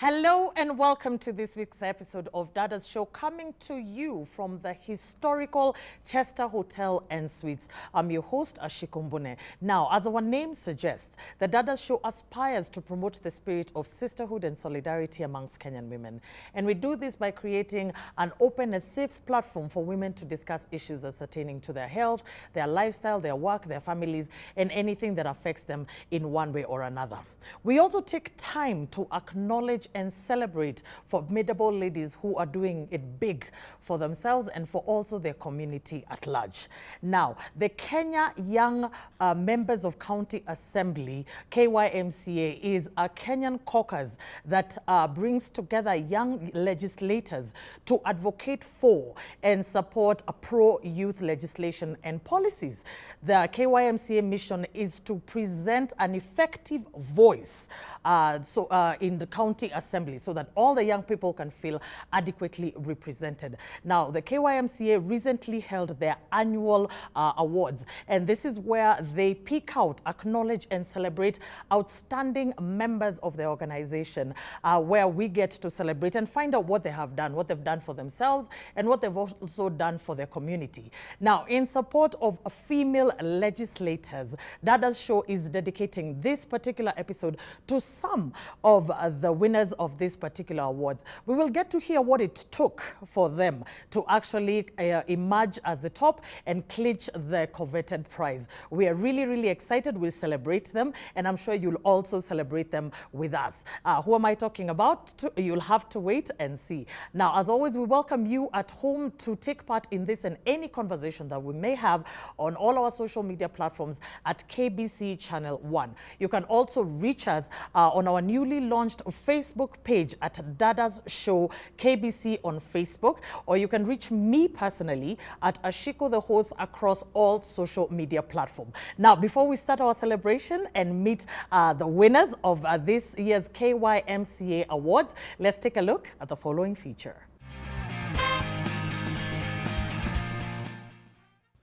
Hello and welcome to this week's episode of Dadas Show, coming to you from the historical Chester Hotel and Suites. I'm your host, Ashikumbune. Now, as our name suggests, the Dadas Show aspires to promote the spirit of sisterhood and solidarity amongst Kenyan women. And we do this by creating an open and safe platform for women to discuss issues pertaining to their health, their lifestyle, their work, their families, and anything that affects them in one way or another. We also take time to acknowledge and celebrate formidable ladies who are doing it big for themselves and for also their community at large. Now, the Kenya Young Members of County Assembly, KYMCA, is a Kenyan caucus that brings together young legislators to advocate for and support a pro-youth legislation and policies. The KYMCA mission is to present an effective voice in the county assembly so that all the young people can feel adequately represented. Now, the KYMCA recently held their annual awards, and this is where they pick out, acknowledge, and celebrate outstanding members of the organization, where we get to celebrate and find out what they have done, what they've done for themselves, and what they've also done for their community. Now, in support of female legislators, Dadas Show is dedicating this particular episode to some of the winners of this particular awards. We will get to hear what it took for them to actually emerge as the top and clinch the coveted prize. We are really, really excited. We'll celebrate them, and I'm sure you'll also celebrate them with us. Who am I talking about? You'll have to wait and see. Now, as always, we welcome you at home to take part in this and any conversation that we may have on all our social media platforms at KBC Channel 1. You can also reach us on our newly launched Facebook page at Dadas Show KBC on Facebook, or you can reach me personally at Ashiko the host across all social media platforms. Now, before we start our celebration and meet the winners of this year's KYMCA Awards, let's take a look at the following feature.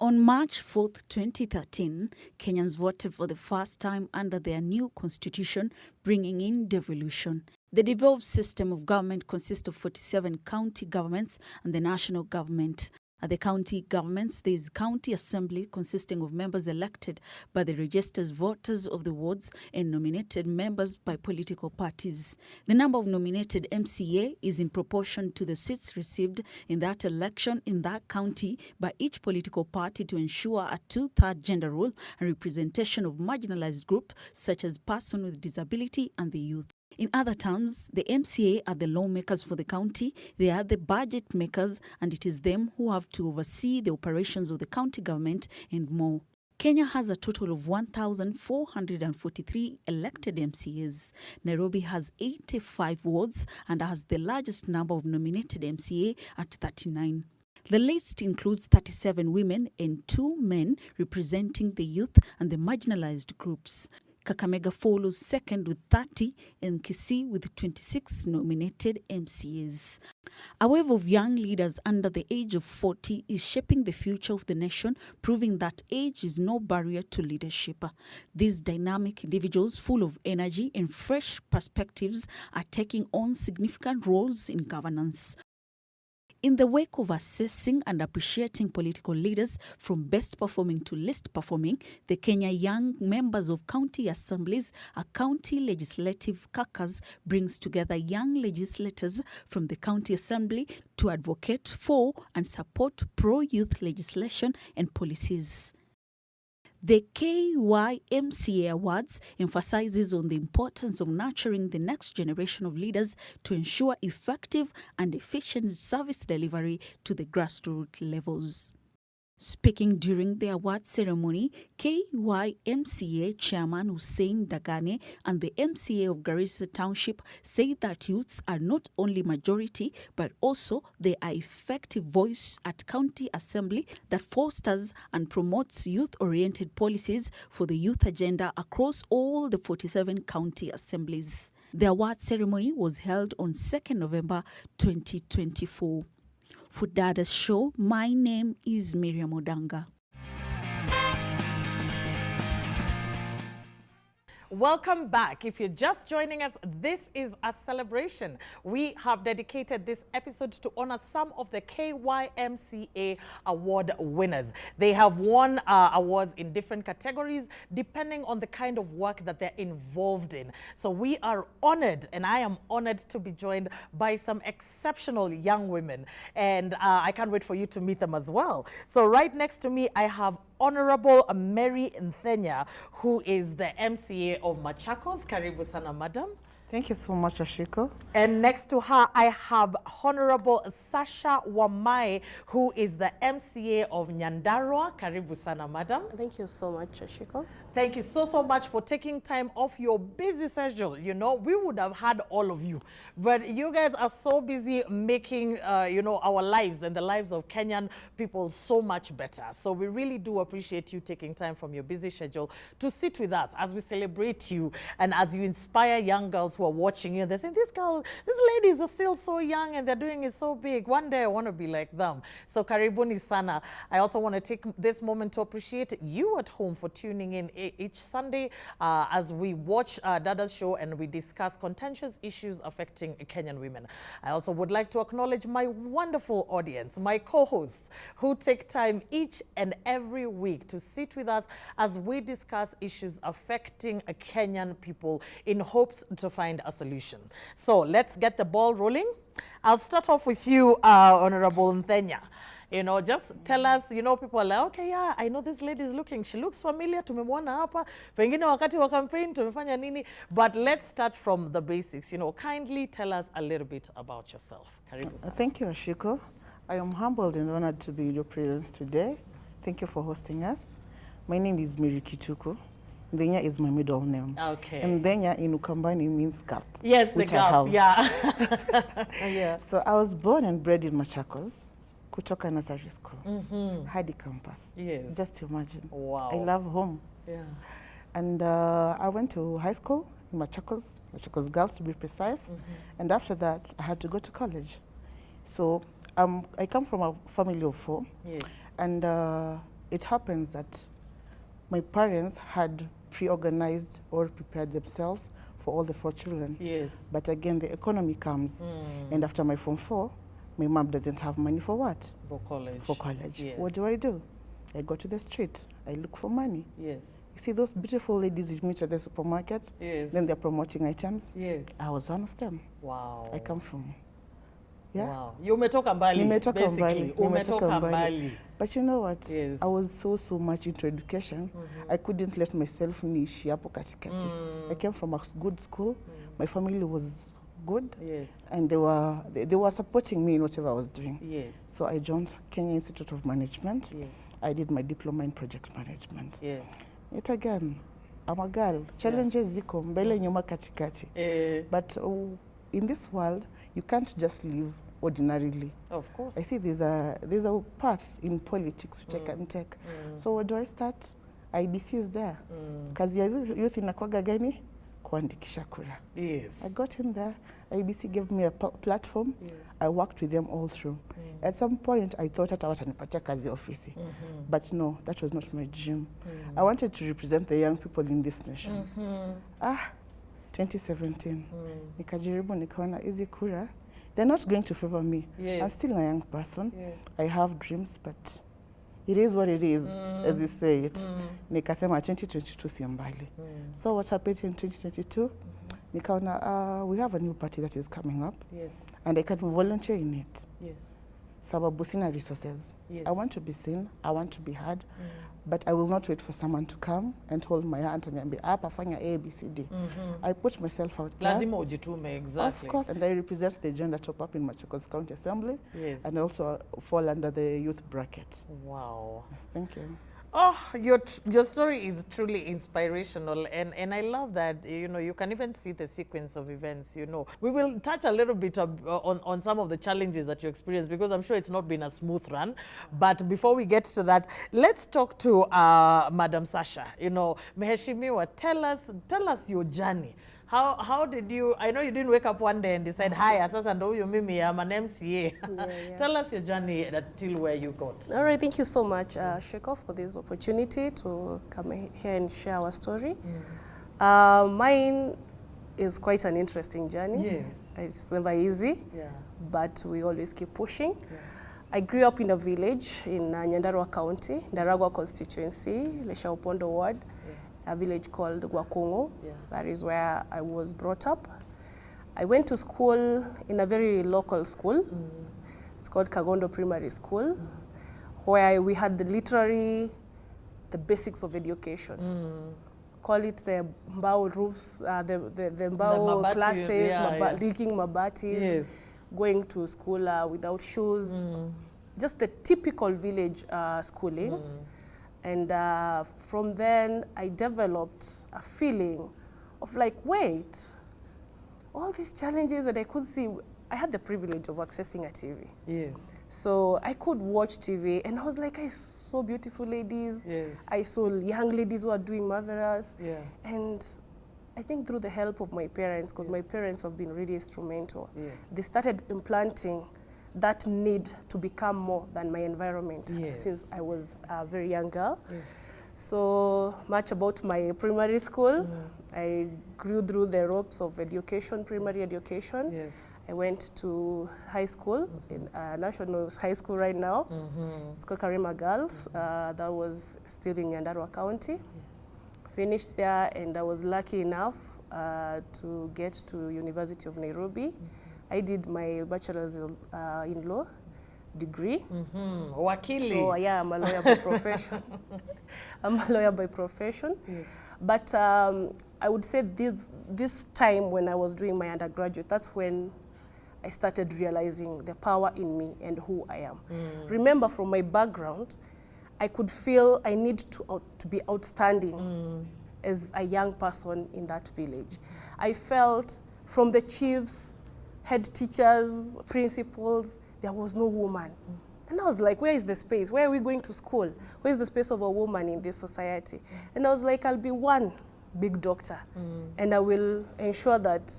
On March 4th, 2013, Kenyans voted for the first time under their new constitution, bringing in devolution. The devolved system of government consists of 47 county governments and the national government. At the county governments, there is county assembly consisting of members elected by the registered voters of the wards and nominated members by political parties. The number of nominated MCA is in proportion to the seats received in that election in that county by each political party to ensure a two-third gender rule and representation of marginalized groups such as persons with disability and the youth. In other terms, the MCA are the lawmakers for the county, they are the budget makers, and it is them who have to oversee the operations of the county government and more. Kenya has a total of 1,443 elected MCAs. Nairobi has 85 wards and has the largest number of nominated MCA at 39. The list includes 37 women and 2 men representing the youth and the marginalized groups. Kakamega follows second with 30 and Kisii with 26 nominated MCAs. A wave of young leaders under the age of 40 is shaping the future of the nation, proving that age is no barrier to leadership. These dynamic individuals, full of energy and fresh perspectives, are taking on significant roles in governance. In the wake of assessing and appreciating political leaders from best performing to least performing, the Kenya Young Members of County Assemblies, a county legislative caucus, brings together young legislators from the county assembly to advocate for and support pro-youth legislation and policies. The KYMCA Awards emphasizes on the importance of nurturing the next generation of leaders to ensure effective and efficient service delivery to the grassroots levels. Speaking during the award ceremony, KYMCA Chairman Hussein Dagane and the MCA of Garissa Township say that youths are not only majority but also they are effective voice at county assembly that fosters and promotes youth-oriented policies for the youth agenda across all the 47 county assemblies. The award ceremony was held on 2nd November 2024. For Dadas Show, my name is Miriam Odanga. Welcome back. If you're just joining us, this is a celebration. We have dedicated this episode to honor some of the KYMCA award winners. They have won awards in different categories depending on the kind of work that they're involved in. So we are honored, and I am honored to be joined by some exceptional young women. And I can't wait for you to meet them as well. So right next to me, I have Honorable Mary Nthenya, who is the MCA of Machakos. Karibu sana, madam. Thank you so much, Ashiko. And next to her, I have Honorable Sasha Wamai, who is the MCA of Nyandarua. Karibu sana, madam. Thank you so much, Ashiko. Thank you so much for taking time off your busy schedule. You know, we would have had all of you, but you guys are so busy making, you know, our lives and the lives of Kenyan people so much better. So we really do appreciate you taking time from your busy schedule to sit with us as we celebrate you and as you inspire young girls who are watching you. They're saying, these ladies are still so young and they're doing it so big. One day I want to be like them. So karibuni sana. I also want to take this moment to appreciate you at home for tuning in each Sunday as we watch Dadas show and we discuss contentious issues affecting Kenyan women. I also would like to acknowledge my wonderful audience, my co-hosts who take time each and every week to sit with us as we discuss issues affecting Kenyan people in hopes to find a solution. So let's get the ball rolling. I'll start off with you, Honorable Nthenya. You know, just tell us, you know, people are like, okay, yeah, I know this lady is looking, she looks familiar, tumemwona hapa, pengine wakati wa campaign, tumefanya nini, but let's start from the basics. You know, kindly tell us a little bit about yourself. Karibu sana. Thank you, Ashiko. I am humbled and honored to be in your presence today. Thank you for hosting us. My name is Mary Kituku. Nthenya is my middle name. Okay. And Nthenya in Ukambani means gap. Yes, the gap, yeah. Yeah. So I was born and bred in Machakos. Kutoka nursery school, hadi campus. Yes. Just imagine. Wow. I love home. Yeah. And I went to high school in Machakos Girls to be precise. And after that, I had to go to college. So I come from a family of 4. Yes. And it happens that my parents had pre-organized or prepared themselves for all the 4 children. Yes. But again, the economy comes. And after my Form 4, my mom doesn't have money for what? For college. For college. Yes. What do? I go to the street. I look for money. Yes. You see those beautiful ladies you meet at the supermarket? Yes. Then they're promoting items? Yes. I was one of them. Wow. I come from. Yeah. Wow. You umetoka mbali. Nimetoka mbali. Umetoka mbali. But you know what? Yes. I was so much into education. I couldn't let myself niishi hapo katikati. I came from a good school. My family was good. Yes. And they were supporting me in whatever I was doing. Yes. So I joined Kenya Institute of Management. Yes. I did my diploma in project management. Yes. Yet again, I'm a girl. Challenges ziko mbele nyuma katikati. But in this world, you can't just live ordinarily. Of course. I see there's a path in politics which I can take. So where do I start? IBC is there. Kazi ya youth inakwaga gani? Kuandikisha kura. Yes. I got in there. IBC gave me a platform. Yes. I worked with them all through. At some point, I thought that I was watanipatia kazi ofisi. But no, that was not my dream. I wanted to represent the young people in this nation. 2017. Nikajaribu nikaona hizi kura, they're not going to favor me. Yes. I'm still a young person. Yes. I have dreams, but it is what it is, as you say it. Nikasema 2022 si mbali. So what happened in 2022? Nikaona we have a new party that is coming up. Yes. And I can volunteer in it. Yes. Sababu sina resources. Yes. I want to be seen, I want to be heard, but I will not wait for someone to come and hold my hand and be up, afanya A, B, C, D. I put myself out there. Lazima ujitume, exactly. Of course, and I represent the gender top up in Machakos County Assembly. Yes. And also fall under the youth bracket. Wow. Yes, thank you. Oh, your story is truly inspirational, and I love that, you know, you can even see the sequence of events, you know. We will touch a little bit on some of the challenges that you experienced, because I'm sure it's not been a smooth run. But before we get to that, let's talk to Madam Sasha. You know, Mheshimiwa, tell us your journey. How did you, I know you didn't wake up one day and decide, hi, sasa ndo huyo mimi, I'm an MCA. Yeah. Tell us your journey till where you got. All right, thank you so much, Sheko, for this opportunity to come here and share our story. Mine is quite an interesting journey. Yes. It's never easy, but we always keep pushing. I grew up in a village in Nyandarua County, Ndaragwa constituency, Lesha Upondo ward, a village called Gwakungu. That is where I was brought up. I went to school in a very local school. It's called Kagondo Primary School, where we had the basics of education. Call it the mbao roofs, the mbao mabati, classes, leaking mabatis, Yes. going to school without shoes. Just the typical village schooling. And from then, I developed a feeling of like, wait, all these challenges that I could see, I had the privilege of accessing a TV. Yes. So I could watch TV, and I was like, I saw beautiful ladies. Yes. I saw young ladies who are doing marvelous. Yeah. And I think through the help of my parents, because my parents have been really instrumental, Yes. they started implanting that need to become more than my environment since I was a very young girl. Yes. So much about my primary school. I grew through the ropes of education, primary education. Yes. I went to high school, in National High School right now. It's called Karima Girls. That was still in Nyandarua County. Finished there, and I was lucky enough to get to University of Nairobi. I did my bachelor's in law degree. Wakili. So yeah, I'm a lawyer by profession. I'm a lawyer by profession. Yes. But I would say this time when I was doing my undergraduate, that's when I started realizing the power in me and who I am. Remember, from my background, I could feel I need to be outstanding as a young person in that village. I felt from the chiefs, head teachers, principals, there was no woman. And I was like, where is the space? Where are we going to school? Where is the space of a woman in this society? And I was like, I'll be one big doctor. And I will ensure that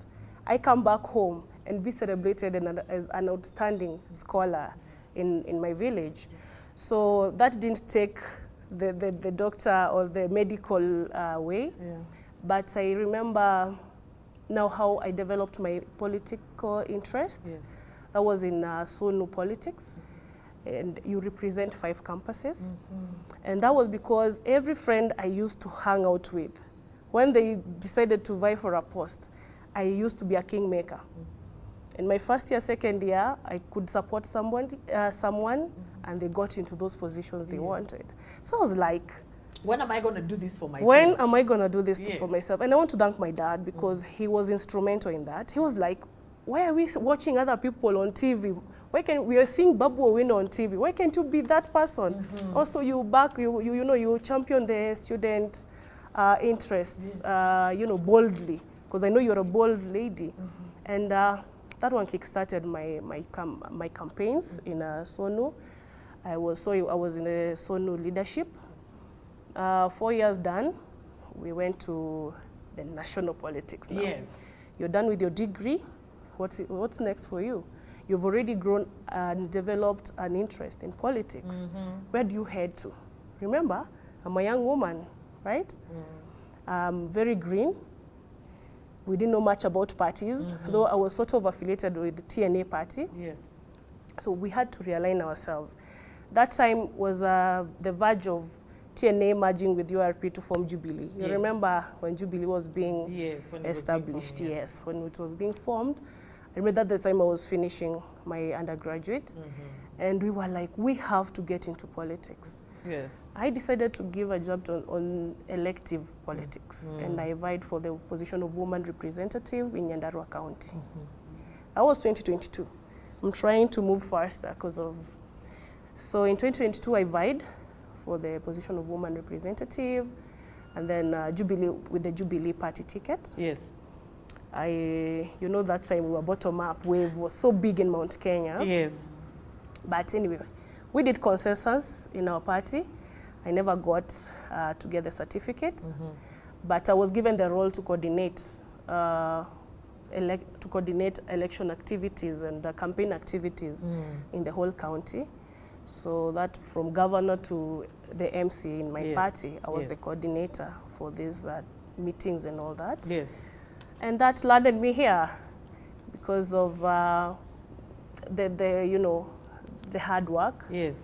I come back home and be celebrated as an outstanding scholar in my village. So that didn't take the doctor or the medical way. But I remember now how I developed my political interests. That was in SONU politics. And you represent 5 campuses. And that was because every friend I used to hang out with, when they decided to vie for a post, I used to be a kingmaker. In my first year, second year, I could support someone, and they got into those positions they wanted. So I was like, when am I going to do this for myself? When am I going to do this for myself? And I want to thank my dad because he was instrumental in that. He was like, why are we watching other people on TV? We are seeing Babu Owino on TV. Why can't you be that person? Also, you champion the student interests, boldly, because I know you're a bold lady. And that one kickstarted my campaigns in SONU. I was in the SONU leadership. 4 years done, we went to the national politics now. Yes. You're done with your degree. What's next for you? You've already grown and developed an interest in politics. Where do you head to? Remember, I'm a young woman, right? Very green. We didn't know much about parties, though I was sort of affiliated with the TNA party. Yes. So we had to realign ourselves. That time was the verge of TNA merging with URP to form Jubilee. You remember when Jubilee was being established? Yes, when it was being formed. I remember at the time I was finishing my undergraduate, and we were like, we have to get into politics. Yes. I decided to give a job on elective politics, and I vied for the position of woman representative in Nyandarua County. That was 2022. I'm trying to move faster because of... So in 2022, I vied for the position of woman representative, and then Jubilee, with the Jubilee party ticket. Yes. That time we were bottom-up wave was so big in Mount Kenya. Yes. But anyway, we did consensus in our party. I never got to get the certificate, but I was given the role to coordinate election activities and campaign activities in the whole county. So that from governor to the MC in my party, I was the coordinator for these meetings and all that. Yes. And that landed me here because of the hard work, Yes.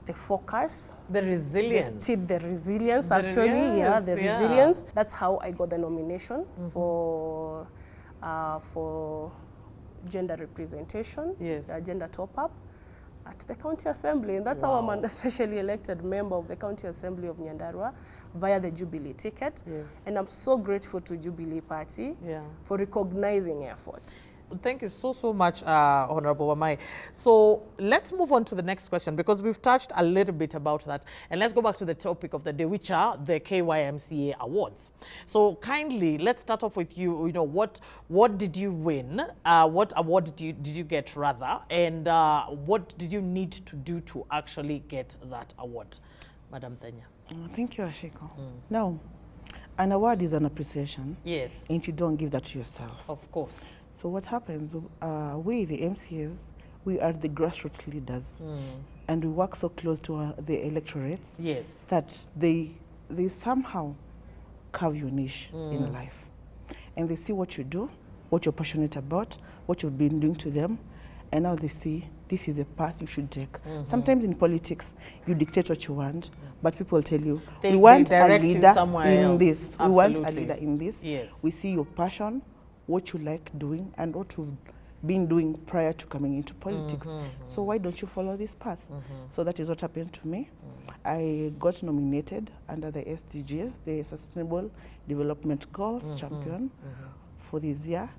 the focus, The resilience. the resilience, The actually, yeah, resilience, the yeah. resilience. That's how I got the nomination for gender representation, Yes. gender top-up at the County Assembly. And that's how I'm an especially elected member of the County Assembly of Nyandarua via the Jubilee ticket. Yes. And I'm so grateful to Jubilee Party for recognizing efforts. Thank you so much, Honorable Wamai. So let's move on to the next question, because we've touched a little bit about that. And let's go back to the topic of the day, which are the KYMCA awards. So kindly, let's start off with you. You know, what did you win? What award did you get, rather? And what did you need to do to actually get that award? Madam Tanya. Thank you, Ashiko. Now, an award is an appreciation. Yes. And you don't give that to yourself. Of course. So what happens, we, the MCAs, we are the grassroots leaders. And we work so close to the electorates Yes. that they somehow carve your niche in life. And they see what you do, what you're passionate about, what you've been doing to them, and now they see this is the path you should take. Sometimes in politics, you dictate what you want, but people tell you, we want a leader in this. We want a leader in this. Yes. We see your passion, what you like doing, and what you've been doing prior to coming into politics. So why don't you follow this path? So that is what happened to me. I got nominated under the SDGs, the Sustainable Development Goals champion for this year,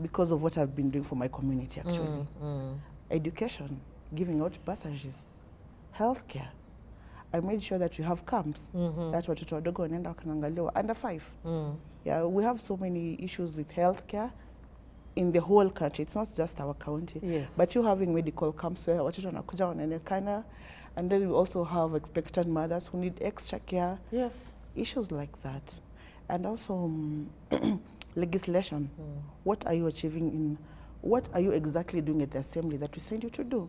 because of what I've been doing for my community, actually. Education, giving out bursaries, healthcare. I made sure that you have camps. That's what watoto wadogo wanaenda wakaangaliwa under 5. Yeah, we have so many issues with healthcare in the whole country. It's not just our county. Yes. But you having medical camps where watoto wanakuja wanaonekana, and then we also have expectant mothers who need extra care. Yes. Issues like that. And also legislation. What are you achieving what are you exactly doing at the assembly that we send you to do?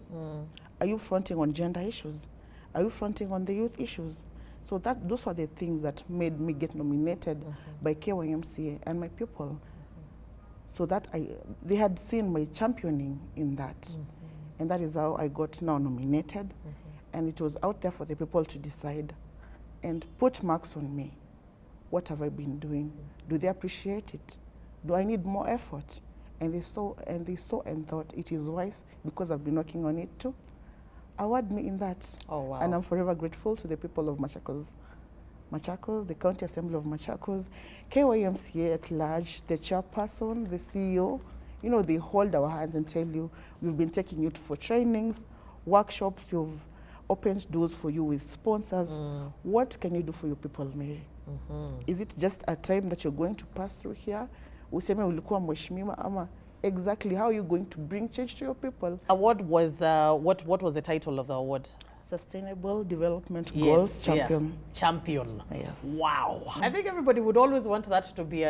Are you fronting on gender issues? Are you fronting on the youth issues? So those are the things that made me get nominated by KYMCA and my people. So that they had seen my championing in that. And that is how I got now nominated. And it was out there for the people to decide and put marks on me. What have I been doing? Do they appreciate it? Do I need more effort? And they saw and thought it is wise, because I've been working on it too. Award me in that. Oh, wow. And I'm forever grateful to the people of Machakos, the County Assembly of Machakos, KYMCA at large, the chairperson, the CEO. You know, they hold our hands and tell you, we've been taking you for trainings, workshops, you've opened doors for you with sponsors. What can you do for your people, Mary? Is it just a time that you're going to pass through here? Useme ulikuwa mheshimiwa, ama exactly how are you going to bring change to your people? Award was, what was the title of the award? Sustainable Development Goals Champion. Yeah. Champion. Yes. Wow. I think everybody would always want that to be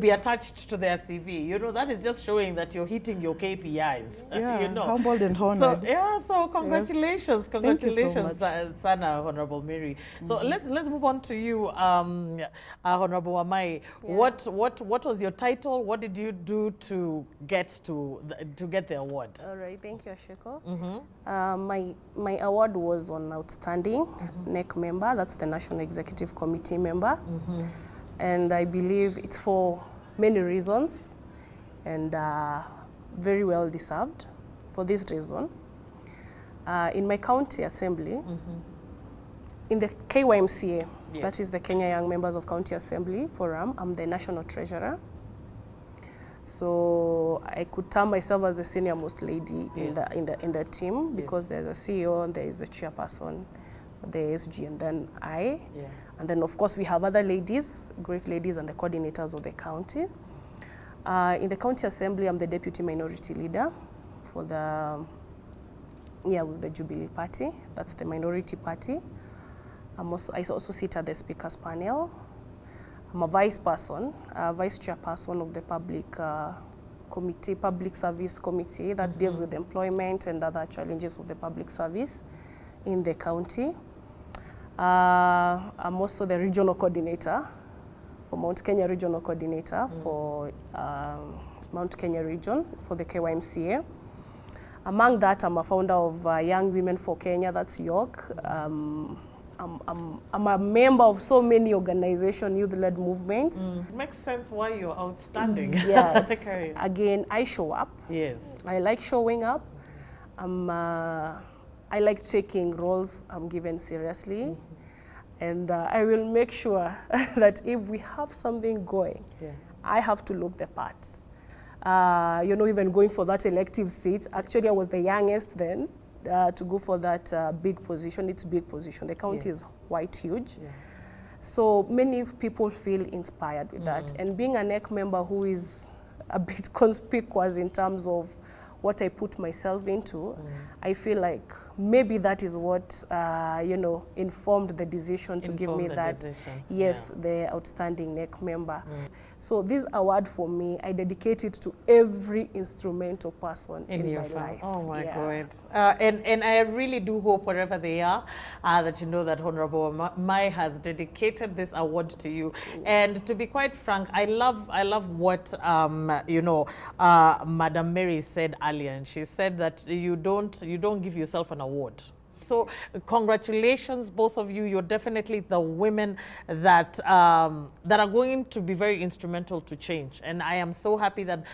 attached to their CV. You know, that is just showing that you're hitting your KPIs. Yeah, you know. humbled and honored. So congratulations, yes. Congratulations, Thank you so Sana, Honorable Mary. So let's move on to you, Honorable Wamai. Yeah. What was your title? What did you do to get the award? All right, thank you, Ashiko. My award was on Outstanding NEC member, that's the National Executive Committee member. And I believe it's for many reasons, and very well deserved for this reason. In my county assembly, in the KYMCA, yes. that is the Kenya Young Members of County Assembly Forum, I'm the national treasurer. So I could term myself as the senior most lady yes. in the team, because yes. there's a CEO, and there is a chairperson, the SG, and then I. Yeah. And then of course we have other ladies, great ladies, and the coordinators of the county. In the county assembly, I'm the deputy minority leader for with the Jubilee Party. That's the minority party. I also sit at the speakers panel. I'm a vice chairperson of the public service committee that deals with employment and other challenges of the public service in the county. I'm also the regional coordinator for Mount Kenya Regional Coordinator for Mount Kenya Region for the KYMCA. Among that, I'm a founder of Young Women for Kenya, that's York. I'm a member of so many organizations, youth-led movements. Makes sense why you're outstanding. Yes. Okay. Again, I show up. Yes. I like showing up. I like taking roles I'm given seriously. And I will make sure that if we have something going, I have to look the part. You know, even going for that elective seat, actually I was the youngest then to go for that big position. It's a big position. The county is quite huge. So many people feel inspired with that. And being a NEC member who is a bit conspicuous in terms of what I put myself into, I feel like maybe that is what, you know, informed the decision to give me that, the outstanding NEC member. So this award for me, I dedicate it to every instrumental person in my life. Oh my God. And I really do hope wherever they are, that you know that Honorable Mai has dedicated this award to you. And to be quite frank, I love what, you know, Madam Mary said earlier. And she said that you don't give yourself an award. So congratulations, both of you. You're definitely the women that that are going to be very instrumental to change. And I am so happy that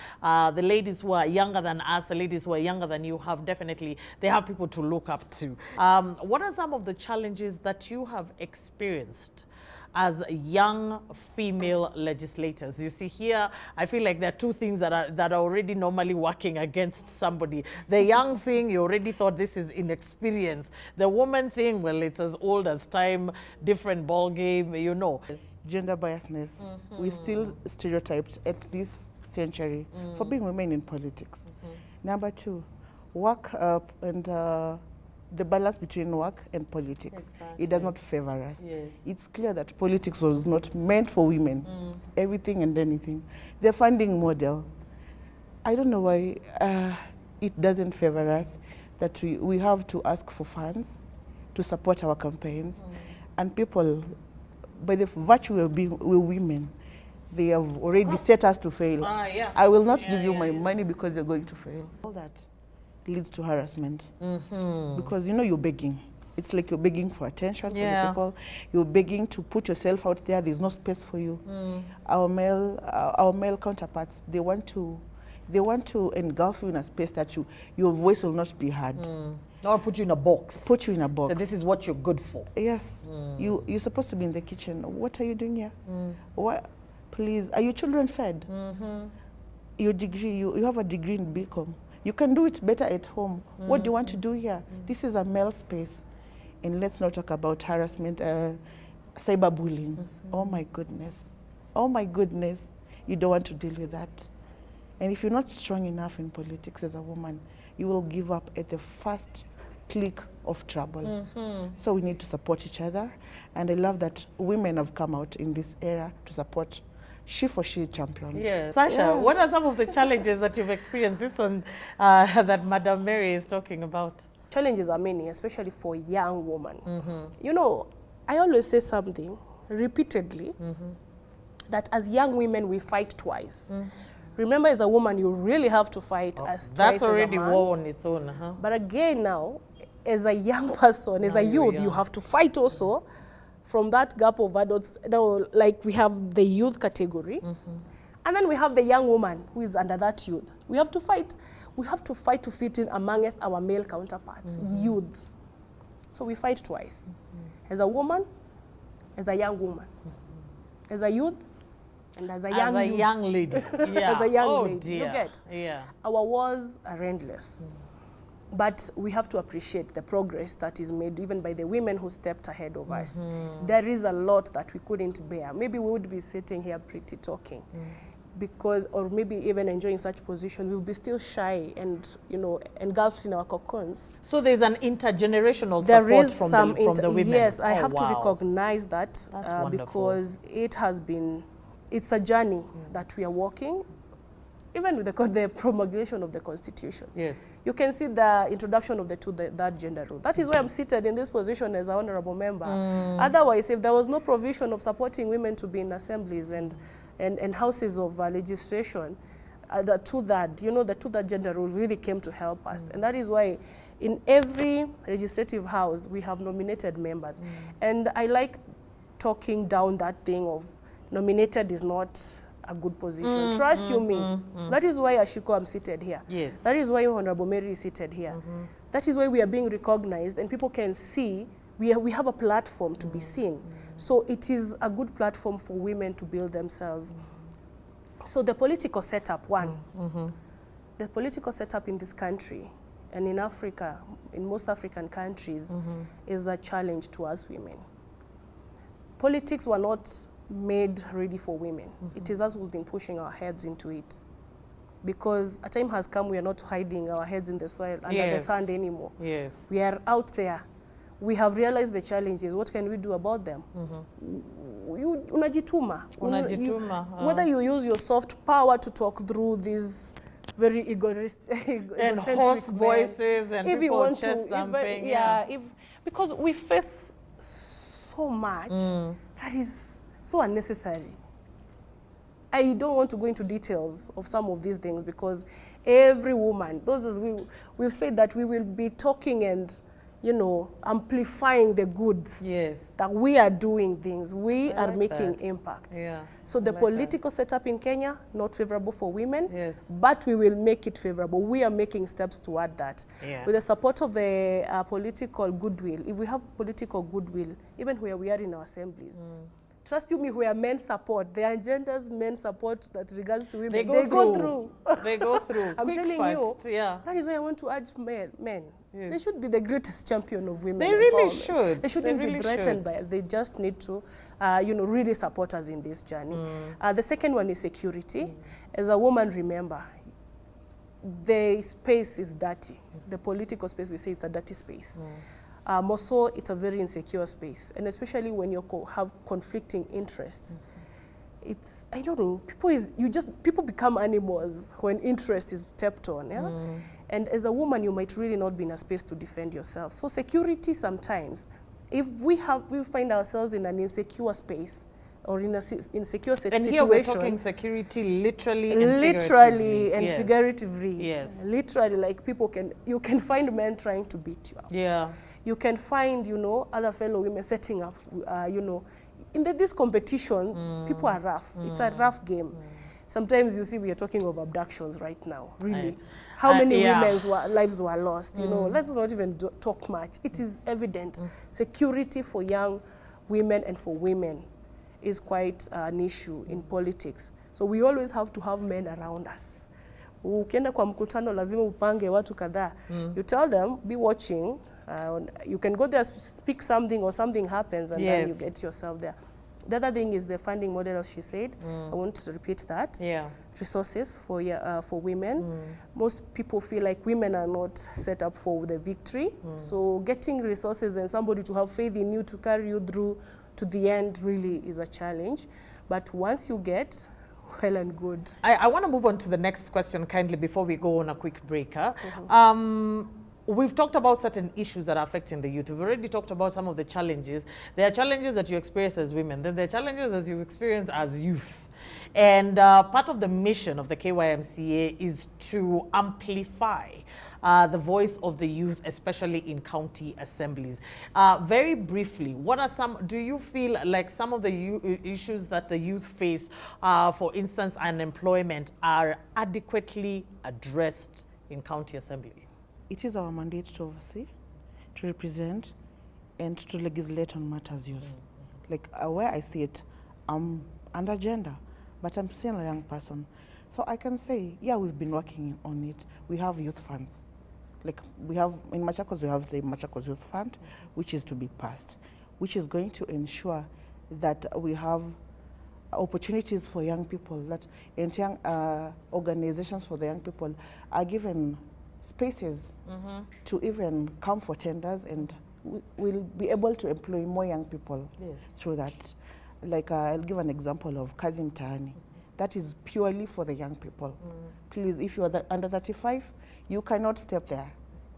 the ladies who are younger than us, the ladies who are younger than you, they have people to look up to. What are some of the challenges that you have experienced as young female legislators? You see here, I feel like there are two things that are already normally working against somebody. The young thing, you already thought this is inexperience. The woman thing, well, it's as old as time, different ball game, you know. Gender biasness, we still stereotyped at this century for being women in politics. Number two, work and the balance between work and politics. It does not favor us. It's clear that politics was not meant for women. Everything and anything. The funding model, I don't know why it doesn't favor us, that we have to ask for funds to support our campaigns. And people, by the virtue of being women, they have already set us to fail. I will not give you my money because you're going to fail. All that leads to harassment because you know you're begging. It's like you're begging for attention from the people. You're begging to put yourself out there. There's no space for you. Our male counterparts, they want to engulf you in a space that your voice will not be heard. Or put you in a box. Put you in a box. So this is what you're good for. Yes. You're supposed to be in the kitchen. What are you doing here? What? Please, are your children fed? Your degree, you have a degree in BCom. You can do it better at home. What do you want to do here? This is a male space. And let's not talk about harassment, cyberbullying. Oh my goodness. Oh my goodness. You don't want to deal with that. And if you're not strong enough in politics as a woman, you will give up at the first click of trouble. So we need to support each other. And I love that women have come out in this era to support she-for-she champions. Yes. Sasha, what are some of the challenges that you've experienced? This one that Madam Mary is talking about. Challenges are many, especially for young women. You know, I always say something repeatedly, that as young women, we fight twice. Remember, as a woman, you really have to fight as twice as a man. That's already war on its own. But again now, as a young person, as a youth, you have to fight also from that gap of adults. Like we have the youth category, and then we have the young woman who is under that youth. We have to fight. We have to fight to fit in amongst our male counterparts, youths. So we fight twice. As a woman, as a young woman, as a youth, and as a young lady. As a young lady. Dear. You get? Yeah. Our wars are endless. But we have to appreciate the progress that is made even by the women who stepped ahead of us. There is a lot that we couldn't bear. Maybe we would be sitting here pretty talking because, or maybe even enjoying such position, we'll be still shy and, you know, engulfed in our cocoons. So there's an intergenerational There support is from the women. Yes, I have to recognize that because it has been, it's a journey that we are walking. even with the promulgation of the Constitution. Yes. You can see the introduction of the third gender rule. That is why I'm seated in this position as an honorable member. Otherwise, if there was no provision of supporting women to be in assemblies and houses of legislation, the two-third gender rule really came to help us. And that is why in every legislative house, we have nominated members. And I like talking down that thing of nominated is not a good position. Trust you me. That is why Ashiko, I'm seated here. Yes. That is why Honorable Mary is seated here. That is why we are being recognized and people can see we have a platform to be seen. So it is a good platform for women to build themselves. So the political setup, the political setup in this country and in Africa, in most African countries, is a challenge to us women. Politics were not made ready for women. It is us who've been pushing our heads into it. Because a time has come, we are not hiding our heads in the soil under the sand anymore. Yes. We are out there. We have realized the challenges. What can we do about them? Unajituma. Whether you use your soft power to talk through these very egocentric and hoarse voices and if people you want chest to, thumping. because we face so much that is so unnecessary. I don't want to go into details of some of these things because every woman, we've said that we will be talking and, amplifying the goods. Yes. That we are doing things. We are like making that. impact. Yeah. So the like political setup in Kenya, not favorable for women, Yes. but we will make it favorable. We are making steps toward that. Yeah. With the support of the political goodwill, if we have political goodwill, even where we are in our assemblies, trust you me, where men support, the agendas men support that regards to women, they go through. They go through. I'm Quick, telling fast. you, Yeah. that is why I want to urge men. Yes. They should be the greatest champion of women. They really empowerment. should. They shouldn't They really be threatened should. by it. They just need to, really support us in this journey. The second one is security. As a woman, remember, the space is dirty. The political space, we say it's a dirty space. More so, it's a very insecure space. And especially when you have conflicting interests. It's, I don't know, people become animals when interest is tapped on. Yeah? And as a woman, you might really not be in a space to defend yourself. So security sometimes, if we find ourselves in an insecure space or in a insecure situation. And here we're talking security literally and figuratively. Yes. Literally, like you can find men trying to beat you up. Yeah. You can find, other fellow women setting up, in this competition, people are rough. It's a rough game. Sometimes you see we are talking of abductions right now, really. How many women's lives were lost, let's not even talk much. It is evident. Security for young women and for women is quite an issue in politics. So we always have to have men around us. Ukienda kwa mkutano lazima upange watu kadhaa. You tell them, be watching. You can go there, speak something or something happens and then you get yourself there. The other thing is the funding model, as she said. I want to repeat that. Yeah. Resources for women. Most people feel like women are not set up for the victory. So getting resources and somebody to have faith in you to carry you through to the end really is a challenge. But once you get, well and good. I want to move on to the next question kindly before we go on a quick break. We've talked about certain issues that are affecting the youth. We've already talked about some of the challenges. There are challenges that you experience as women. Then there are challenges as you experience as youth. And part of the mission of the KYMCA is to amplify the voice of the youth, especially in county assemblies. Very briefly, do you feel like some of the issues that the youth face, for instance, unemployment, are adequately addressed in county assembly? It is our mandate to oversee, to represent, and to legislate on matters youth. Like where I see it, I'm under gender, but I'm still a young person. So I can say, yeah, we've been working on it. We have youth funds. Like we have, in Machakos, we have the Machakos Youth Fund, which is to be passed, which is going to ensure that we have opportunities for young people, that young organizations for the young people are given spaces to even come for tenders, and we'll be able to employ more young people through that. Like I'll give an example of Kazi Mtaani. that is purely for the young people. Please, if you are under 35, you cannot step there.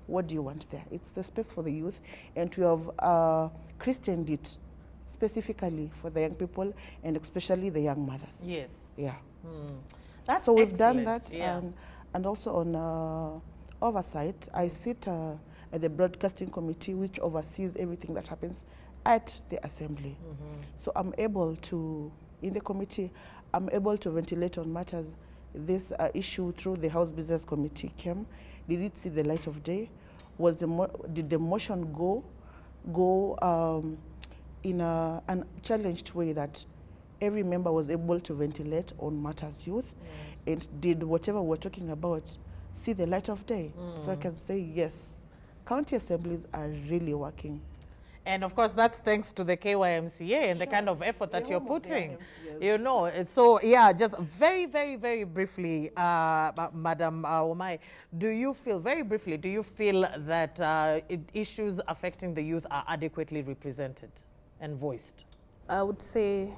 What do you want there? It's the space for the youth, and we have christened it specifically for the young people and especially the young mothers. Yes. Yeah. That's So we've done excellent. that, Yeah. and also on oversight, I sit at the broadcasting committee, which oversees everything that happens at the assembly. So I'm able to, in the committee, I'm able to ventilate on matters. This issue through the House Business Committee came. Did it see the light of day? Did the motion go in an challenged way that every member was able to ventilate on matters youth? And did whatever we're talking about see the light of day? So I can say yes, county assemblies are really working. And of course, that's thanks to the KYMCA and the kind of effort that The you're home of the putting. IMCAs. You know, so yeah, just very, very, very briefly, Madam Omai, do you feel that issues affecting the youth are adequately represented and voiced? I would say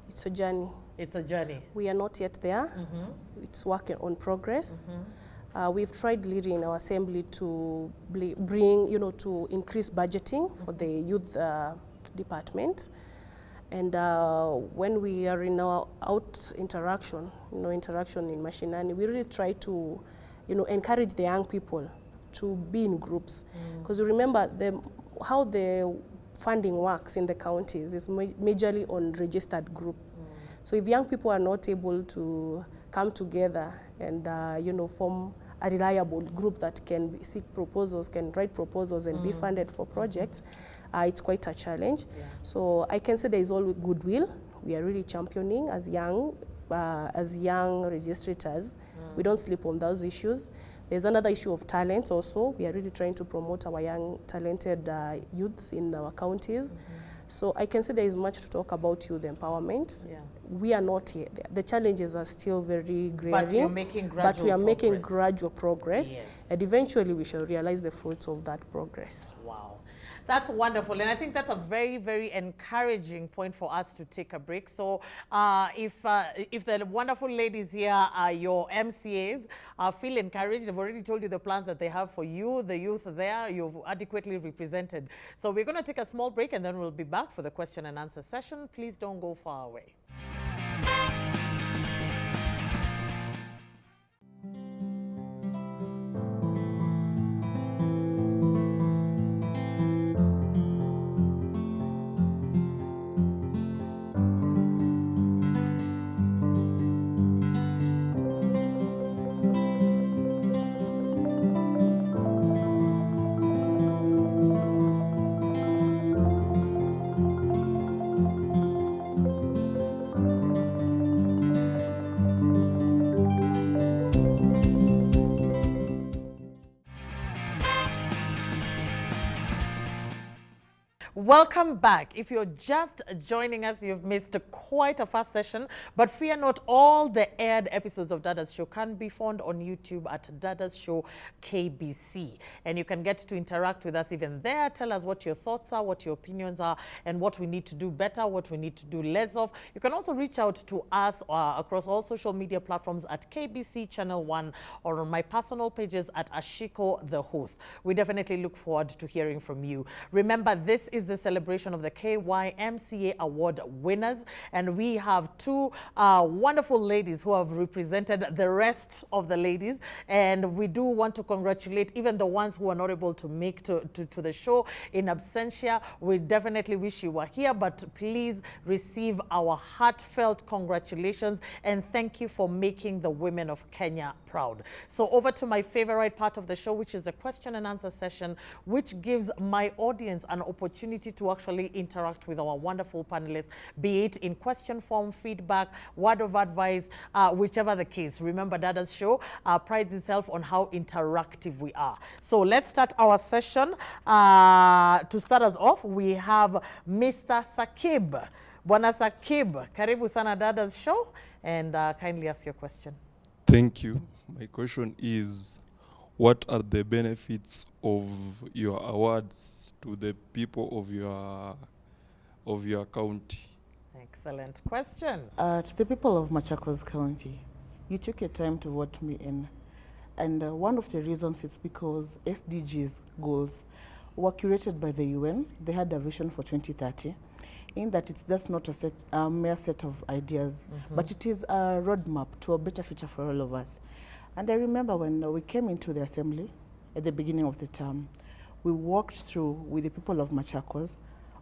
it's a journey. It's a journey. We are not yet there. It's work on progress. We've tried leading in our assembly to bring, to increase budgeting for the youth department. And when we are in our interaction in Mashinani, we really try to, encourage the young people to be in groups. Because you remember how the funding works in the counties is majorly on registered group. So if young people are not able to come together and form a reliable group that can seek proposals, can write proposals and be funded for projects, it's quite a challenge. So I can say there is always goodwill. We are really championing as young registrators. We don't sleep on those issues. There's another issue of talent also. We are really trying to promote our young talented youths in our counties. So I can say there is much to talk about youth empowerment. We are not yet there. The challenges are still very glaring. But you're making gradual But we are making progress. gradual progress. Yes. And eventually we shall realize the fruits of that progress. Wow. That's wonderful. And I think that's a very, very encouraging point for us to take a break. So if the wonderful ladies here are your MCAs, feel encouraged. They've already told you the plans that they have for you, the youth there, you've adequately represented. So we're going to take a small break and then we'll be back for the question and answer session. Please don't go far away. Welcome back. If you're just joining us, you've missed quite a fast session, but fear not, all the aired episodes of Dadas Show can be found on YouTube at Dadas Show KBC. And you can get to interact with us even there. Tell us what your thoughts are, what your opinions are, and what we need to do better, what we need to do less of. You can also reach out to us across all social media platforms at KBC Channel 1 or on my personal pages at Ashiko the Host. We definitely look forward to hearing from you. Remember, this is the celebration of the KYMCA Award winners, and we have two wonderful ladies who have represented the rest of the ladies, and we do want to congratulate even the ones who are not able to make to the show in absentia. We definitely wish you were here, but please receive our heartfelt congratulations and thank you for making the women of Kenya proud. So over to my favorite part of the show, which is the question and answer session, which gives my audience an opportunity to actually interact with our wonderful panelists, be it in question form, feedback, word of advice, whichever the case. Remember, Dadas Show prides itself on how interactive we are. So let's start our session. To start us off, we have Mr. Sakib. Bwana Sakib, karibu sana Dadas Show, and kindly ask your question. Thank you. My question is, what are the benefits of your awards to the people of your county? Excellent question. To the people of Machakos County, you took your time to vote me in. And one of the reasons is because SDGs goals were curated by the UN. They had a vision for 2030, in that it's just not a mere set of ideas, but it is a roadmap to a better future for all of us. And I remember when we came into the assembly at the beginning of the term, we walked through with the people of Machakos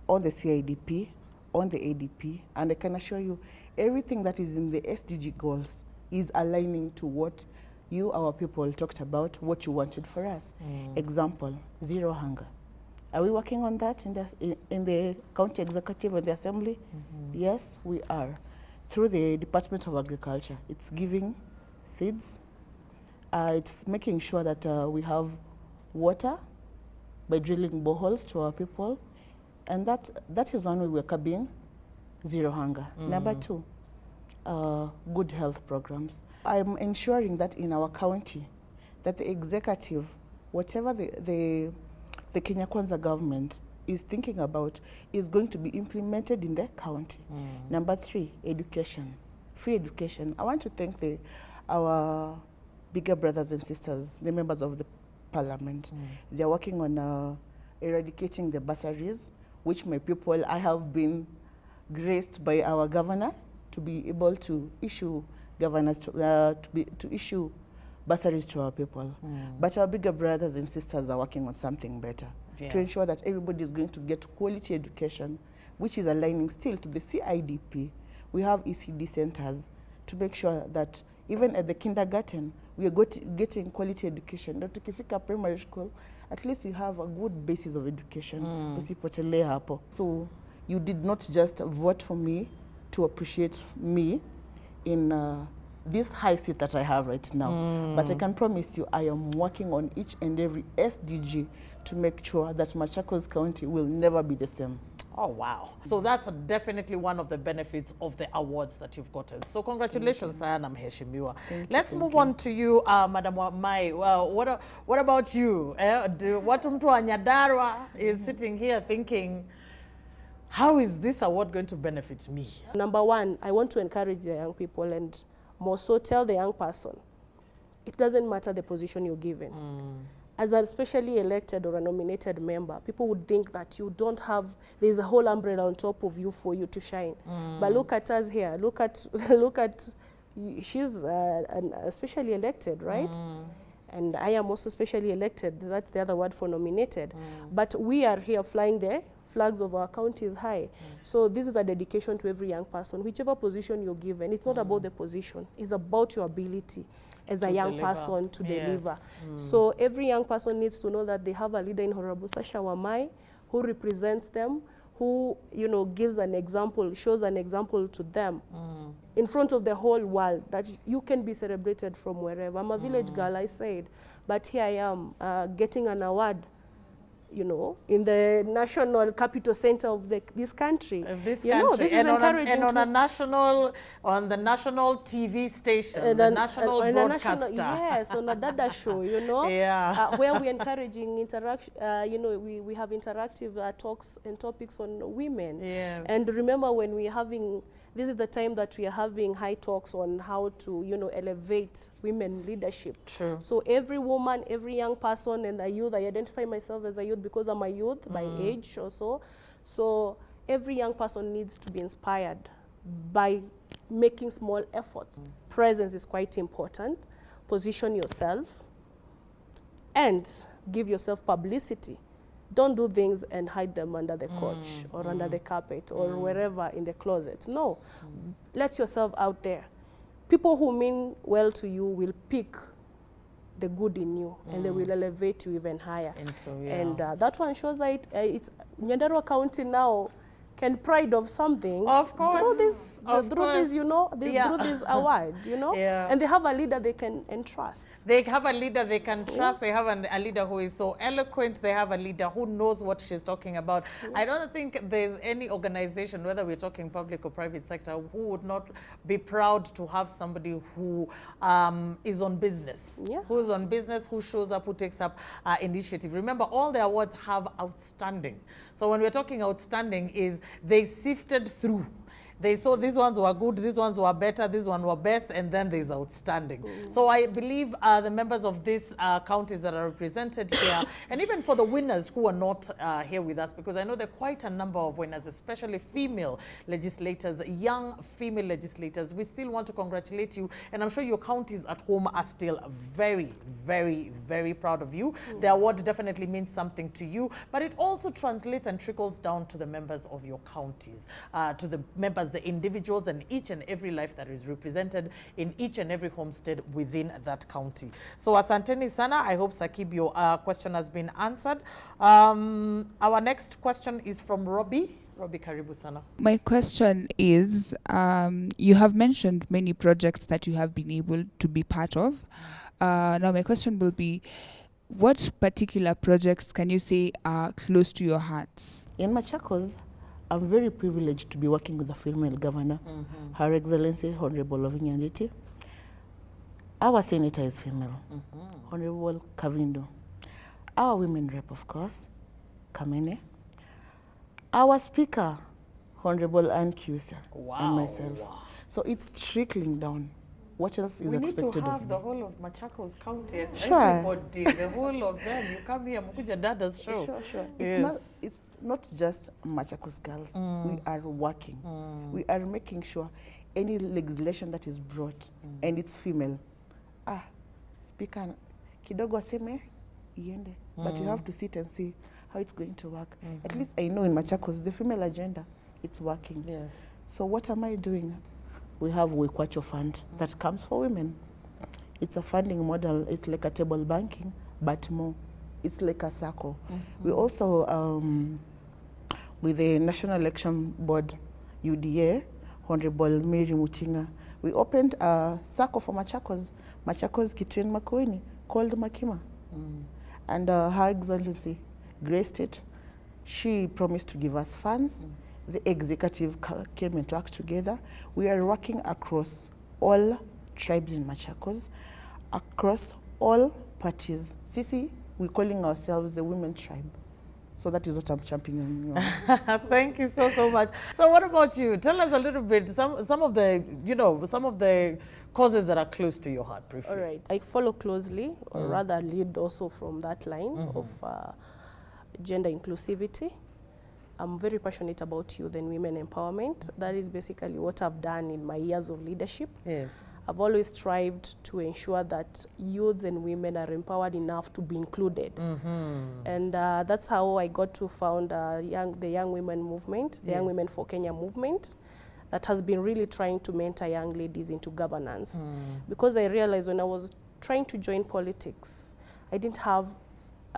on the CIDP, on the ADP, and I can assure you everything that is in the SDG goals is aligning to what you, our people, talked about, what you wanted for us. Example, zero hunger. Are we working on that in the county executive and the assembly? Yes, we are. Through the Department of Agriculture, it's giving seeds. It's making sure that we have water by drilling boreholes to our people. And that is one way we're curbing zero hunger. Number two, good health programs. I'm ensuring that in our county, that the executive, whatever the Kenya Kwanza government is thinking about, is going to be implemented in the county. Number three, education, free education. I want to thank our bigger brothers and sisters, the members of the parliament. They're working on eradicating the bursaries, which my people, I have been graced by our governor to be able to issue governors to issue bursaries to our people. But our bigger brothers and sisters are working on something better to ensure that everybody is going to get quality education, which is aligning still to the CIDP. We have ECD centers to make sure that even at the kindergarten, we are getting quality education. Not tukifika primary school, at least you have a good basis of education. Usipotelee hapo. So you did not just vote for me to appreciate me in this high seat that I have right now. But I can promise you I am working on each and every SDG to make sure that Machakos County will never be the same. Oh, wow. So that's definitely one of the benefits of the awards that you've gotten. So congratulations, Sayana Mheshimiwa. Let's move on to you, Madam Mai. Well, what about you? Watu mtu wa Nyandarua is sitting here thinking, how is this award going to benefit me? Number one, I want to encourage the young people, and more so tell the young person, it doesn't matter the position you're given. As a specially elected or a nominated member, people would think that you don't have, there's a whole umbrella on top of you for you to shine. But look at us here, look at, she's especially elected, right? And I am also specially elected, that's the other word for nominated. But we are here flying the flags of our county is high. So this is a dedication to every young person, whichever position you're given. It's not about the position, it's about your ability as a young person to deliver. So every young person needs to know that they have a leader in Honorable Sasha Wamai who represents them, who, you know, gives an example, shows an example to them in front of the whole world, that you can be celebrated from wherever. I'm a village girl, I said, but here I am getting an award, you know, in the national capital center of this country. This is and encouraging. On the national TV station, the national broadcaster. Yes, on a Dada show, you know, where we're encouraging interaction, you know, we have interactive talks and topics on women. And remember, when we're having, this is the time that we are having high talks on how to, you know, elevate women leadership. So every woman, every young person, and a youth, I identify myself as a youth because I'm a youth by age or so. So every young person needs to be inspired by making small efforts. Presence is quite important. Position yourself and give yourself publicity. Don't do things and hide them under the couch or under the carpet or wherever in the closet. No, let yourself out there. People who mean well to you will pick the good in you and they will elevate you even higher. And that one shows that it's Nyandarua County now can pride of something. Of course. Through this, you know, through this award, you know. And they have a leader they can entrust. They have a leader they can trust. They have a leader who is so eloquent. They have a leader who knows what she's talking about. I don't think there's any organization, whether we're talking public or private sector, who would not be proud to have somebody who is on business. Who's on business, who shows up, who takes up initiative. Remember, all the awards have outstanding. So when we're talking outstanding is they sifted through They saw these ones were good, these ones were better, these ones were best, and then there's outstanding. So I believe the members of these counties that are represented here, and even for the winners who are not here with us, because I know there are quite a number of winners, especially female legislators, young female legislators. We still want to congratulate you, and I'm sure your counties at home are still very, very, very proud of you. The award definitely means something to you, but it also translates and trickles down to the members of your counties, to the members, the individuals, and each and every life that is represented in each and every homestead within that county. So asanteni sana. I hope, Sakib, your question has been answered. Our next question is from Robbie. Robbie, karibu sana. My question is, you have mentioned many projects that you have been able to be part of. Now my question will be, what particular projects can you say are close to your hearts? In Machakos, I'm very privileged to be working with the female governor, Her Excellency Honorable Lovinya Nditi. Our senator is female, Honorable Kavindo. Our women rep, of course, Kamene. Our speaker, Honorable Ann Cusa, and myself. So it's trickling down. What else is expected of me? We need to have the whole of Machakos County. Sure. Everybody, the whole of them. You come here, Mukuja Dadas show. Sure. Yes. It's not just Machakos girls. We are working. We are making sure any legislation that is brought, and it's female, speaker, kidogo aseme, iende. But you have to sit and see how it's going to work. At least I know in Machakos, the female agenda, it's working. Yes. So what am I doing? We have Wekwacho Fund that comes for women. It's a funding model. It's like a table banking, but more. It's like a circle. We also, with the National Election Board, UDA, Honorable Mary Mutinga, we opened a circle for Machakos Kitchen Makoini, called Makima. And Her Excellency graced it. She promised to give us funds. The executive came and worked together. We are working across all tribes in Machakos, across all parties. Sisi, we're calling ourselves the women tribe. So that is what I'm championing. Thank you so much. So what about you? Tell us a little bit, some of the causes that are close to your heart, briefly. All right. I follow closely, or rather lead also from that line of gender inclusivity. I'm very passionate about youth and women empowerment. That is basically what I've done in my years of leadership. Yes. I've always strived to ensure that youths and women are empowered enough to be included. And that's how I got to found the Young Women Movement, the Young Women for Kenya movement, that has been really trying to mentor young ladies into governance. Because I realized when I was trying to join politics, I didn't have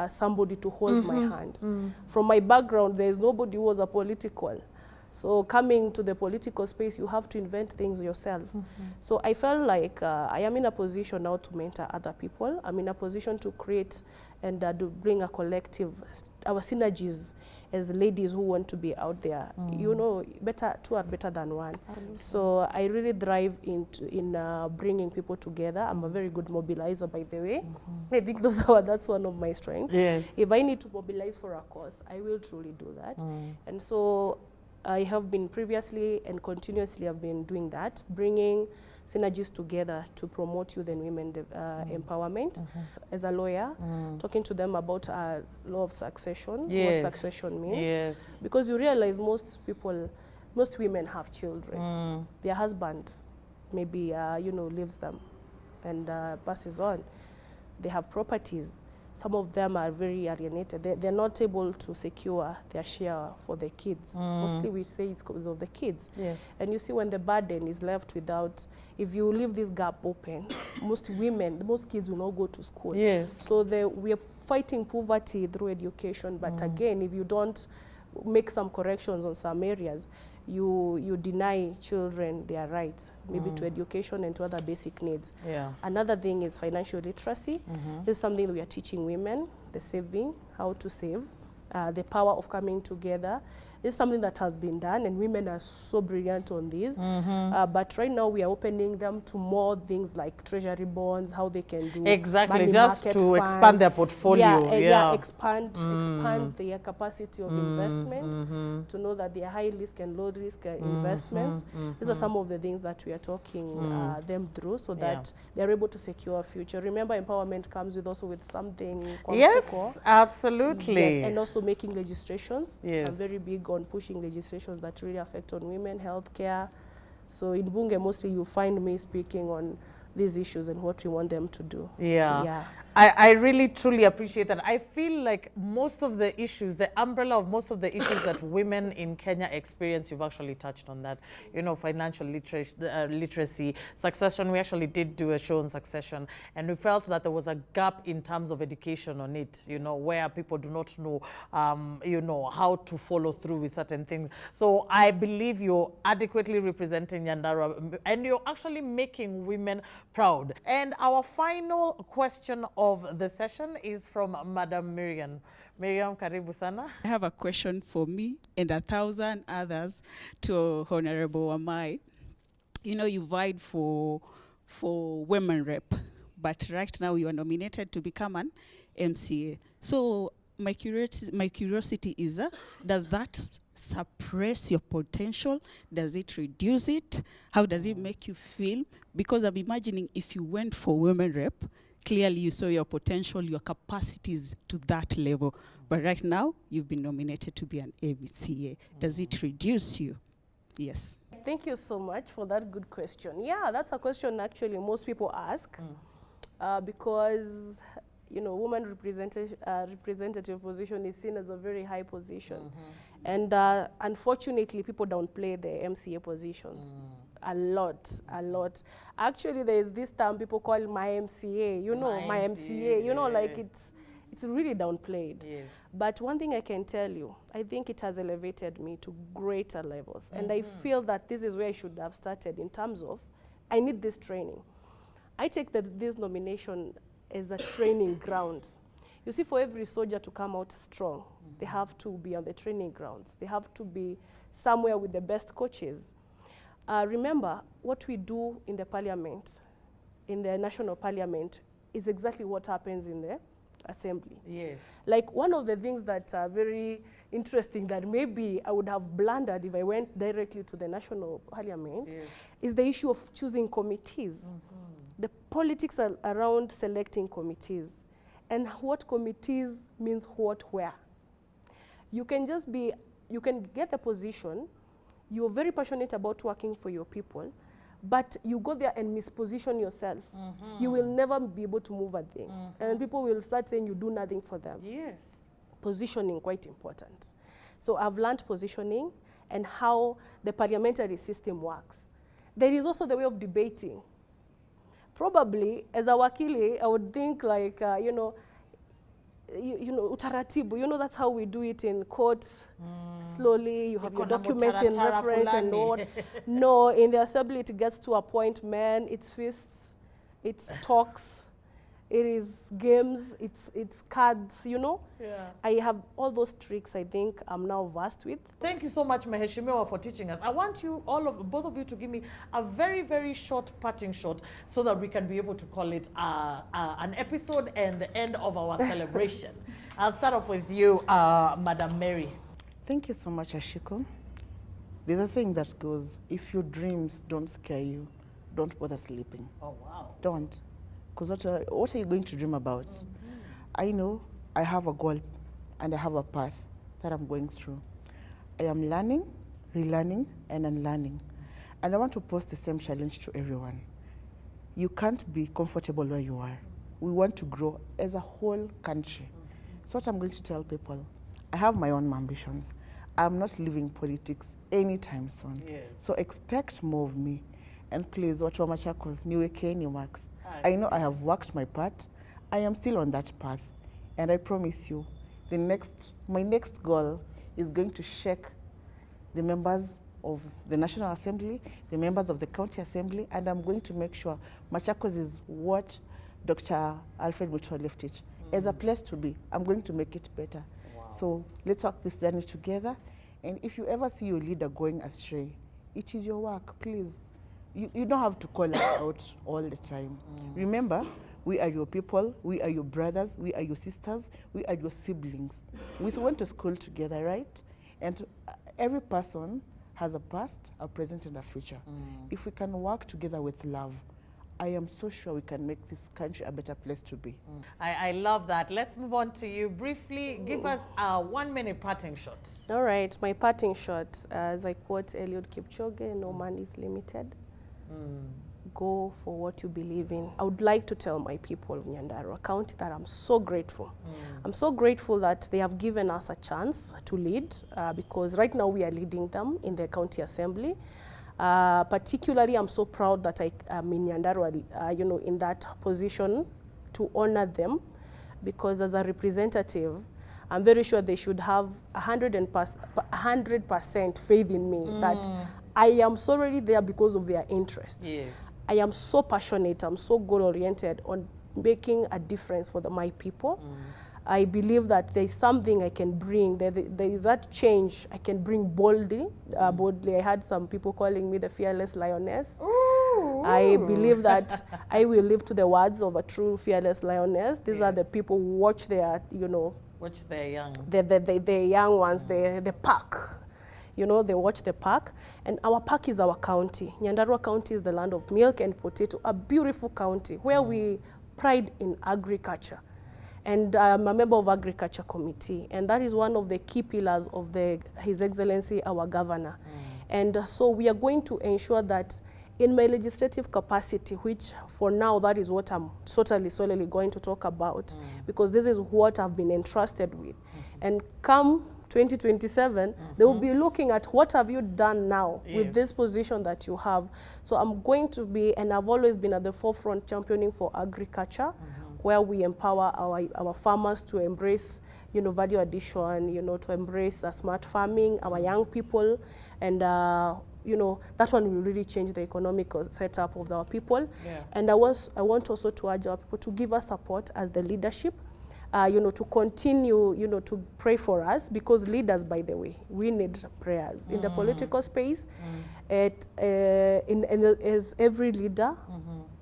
somebody to hold my hand. From my background, there is nobody who was a political. So coming to the political space, you have to invent things yourself. So I felt like I am in a position now to mentor other people. I'm in a position to create and to bring a collective, our synergies as ladies who want to be out there. You know, two are better than one. So I really thrive in bringing people together. I'm a very good mobilizer, by the way. I think that's one of my strengths. Yes. If I need to mobilize for a cause, I will truly do that. And so I have been previously and continuously have been doing that, bringing synergies together to promote youth and women empowerment. As a lawyer, talking to them about law of succession, what succession means. Yes. Because you realize most women have children. Their husband maybe, leaves them and passes on. They have properties. Some of them are very alienated. They're not able to secure their share for the kids. Mostly we say it's because of the kids. Yes. And you see when the burden is left without, if you leave this gap open, most kids will not go to school. Yes. So we are fighting poverty through education, but again, if you don't make some corrections on some areas, you deny children their rights, maybe to education and to other basic needs. Yeah. Another thing is financial literacy. This is something that we are teaching women, the saving, how to save, the power of coming together, It's something that has been done, and women are so brilliant on this. But right now we are opening them to more things like treasury bonds, how they can do Exactly, money just market to fund. expand their portfolio. Expand their capacity of investment, to know that they are high risk and low risk investments. These are some of the things that we are talking them through, so that they're able to secure a future. Remember, empowerment comes with also with something. Yes, absolutely. Yes, and also making legislations. Yes. I'm very big on pushing legislations that really affect on women, healthcare. So in Bunge, mostly you find me speaking on these issues and what we want them to do. Yeah. I really truly appreciate that. I feel like most of the issues, the umbrella of most of the issues that women in Kenya experience, you've actually touched on that. You know, financial literacy, succession. We actually did do a show on succession, and we felt that there was a gap in terms of education on it, you know, where people do not know, you know, how to follow through with certain things. So I believe you're adequately representing Nyandarua, and you're actually making women proud. And our final question of the session is from Madam Miriam. Miriam, karibu sana. I have a question for me and 1,000 others to Honorable Wamai. You know, you vied for women rep, but right now you are nominated to become an MCA. So my curiosity is, does that suppress your potential? Does it reduce it? How does it make you feel? Because I'm imagining if you went for women rep, clearly you saw your potential, your capacities to that level. But right now, you've been nominated to be an MCA. Does it reduce you? Yes. Thank you so much for that good question. Yeah, that's a question actually most people ask because, you know, woman representative position is seen as a very high position. And unfortunately, people downplay the MCA positions. A lot. Actually, there is this term people call my MCA, you know, my MCA, you know, like it's really downplayed. Yes. But one thing I can tell you, I think it has elevated me to greater levels. And I feel that this is where I should have started in terms of, I need this training. I take this nomination as a training ground. You see, for every soldier to come out strong, they have to be on the training grounds. They have to be somewhere with the best coaches. Remember, what we do in the parliament, in the national parliament, is exactly what happens in the assembly. Yes. Like one of the things that are very interesting that maybe I would have blundered if I went directly to the national parliament is the issue of choosing committees. The politics are around selecting committees. And what committees means what where. You can get the position, you're very passionate about working for your people, but you go there and misposition yourself. You will never be able to move a thing. And people will start saying you do nothing for them. Yes. Positioning, quite important. So I've learned positioning and how the parliamentary system works. There is also the way of debating. Probably, as a wakili, I would think like, you know, utaratibu, you know, that's how we do it in court. Slowly, you have your documents in reference and all. No, in the assembly, it gets to a point, man, it's fists, it's talks, it is games, it's cards, you know? Yeah. I have all those tricks I think I'm now versed with. Thank you so much, Meheshimiwa, for teaching us. I want you, both of you, to give me a very, very short parting shot so that we can be able to call it an episode and the end of our celebration. I'll start off with you, Madam Mary. Thank you so much, Ashiko. There's a saying that goes, if your dreams don't scare you, don't bother sleeping. Oh, wow. Don't. Because what are you going to dream about? I know I have a goal and I have a path that I'm going through. I am learning, relearning, and unlearning. And I want to pose the same challenge to everyone. You can't be comfortable where you are. We want to grow as a whole country. So what I'm going to tell people, I have my own ambitions. I'm not leaving politics anytime soon. Yes. So expect more of me. And please, watch Machakos, niweke any marks. I know I have worked my part. I am still on that path. And I promise you, my next goal is going to shake the members of the National Assembly, the members of the County Assembly, and I'm going to make sure Machakos is what Dr. Alfred Mutua left it. As a place to be, I'm going to make it better. Wow. So let's work this journey together. And if you ever see your leader going astray, it is your work, please. You don't have to call us out all the time. Remember, we are your people, we are your brothers, we are your sisters, we are your siblings. We went to school together, right? And every person has a past, a present, and a future. If we can work together with love, I am so sure we can make this country a better place to be. I love that. Let's move on to you. Briefly, give us a 1-minute parting shot. All right, my parting shot, as I quote Eliud Kipchoge, no man is limited. Go for what you believe in. I would like to tell my people of Nyandarua County that I'm so grateful. I'm so grateful that they have given us a chance to lead because right now we are leading them in the county assembly. Particularly, I'm so proud that I am in Nyandarua, you know, in that position to honor them, because as a representative, I'm very sure they should have 100% faith in me that I am so already there because of their interest. Yes. I am so passionate, I'm so goal-oriented on making a difference for my people. I believe that there is something I can bring, there is that change I can bring boldly. Boldly. I had some people calling me the fearless lioness. Ooh. I believe that I will live to the words of a true fearless lioness. These are the people who watch their, you know, Watch their young. the young ones, the pack. You know, they watch the park, and our park is our county. Nyandarua County is the land of milk and potato, a beautiful county where we pride in agriculture. And I'm a member of Agriculture Committee, and that is one of the key pillars of His Excellency, our governor. And so we are going to ensure that in my legislative capacity, which for now, that is what I'm solely going to talk about, because this is what I've been entrusted with. And come 2027, they will be looking at what have you done now with this position that you have. So I'm going to be, and I've always been at the forefront championing for agriculture, where we empower our farmers to embrace, you know, value addition, you know, to embrace smart farming, our young people, and you know, that one will really change the economic setup of our people. And I want also to urge our people to give us support as the leadership, you know, to continue, you know, to pray for us, because leaders, by the way, we need prayers in the political space. As every leader,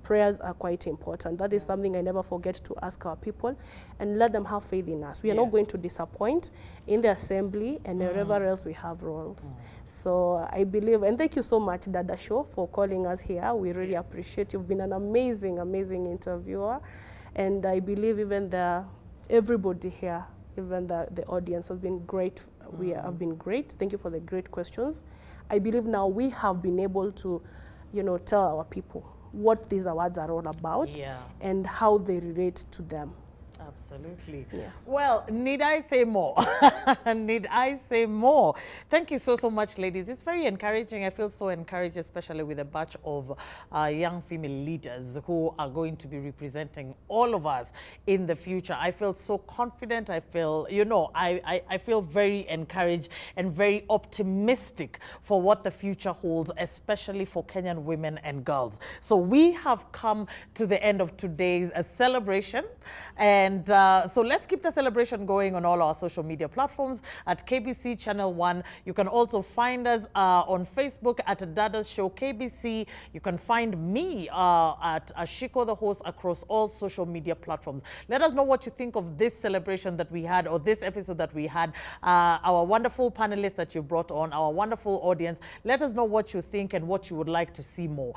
prayers are quite important. That is something I never forget to ask our people, and let them have faith in us. We are not going to disappoint in the assembly and wherever else we have roles. So I believe, and thank you so much, Dadas Show, for calling us here. We really appreciate. You've been an amazing, amazing interviewer, and I believe even everybody here, even the audience has been great. We have been great. Thank you for the great questions. I believe now we have been able to, you know, tell our people what these awards are all about and how they relate to them. Absolutely. Yes. Well, need I say more? Need I say more? Thank you so much, ladies. It's very encouraging. I feel so encouraged, especially with a batch of young female leaders who are going to be representing all of us in the future. I feel so confident. I feel, you know, I feel very encouraged and very optimistic for what the future holds, especially for Kenyan women and girls. So we have come to the end of today's celebration. And so let's keep the celebration going on all our social media platforms at KBC Channel 1. You can also find us on Facebook at Dadas Show KBC. You can find me at Ashiko the host across all social media platforms. Let us know what you think of this celebration that we had, or this episode that we had. Our wonderful panelists that you brought on, our wonderful audience. Let us know what you think and what you would like to see more.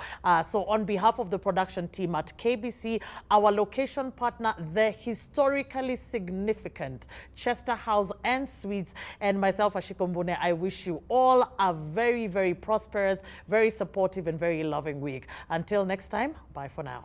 So on behalf of the production team at KBC, our location partner, the historically significant Chester House and Suites, and myself, Ashiko Mbune, I wish you all a very, very prosperous, very supportive, and very loving week. Until next time, bye for now.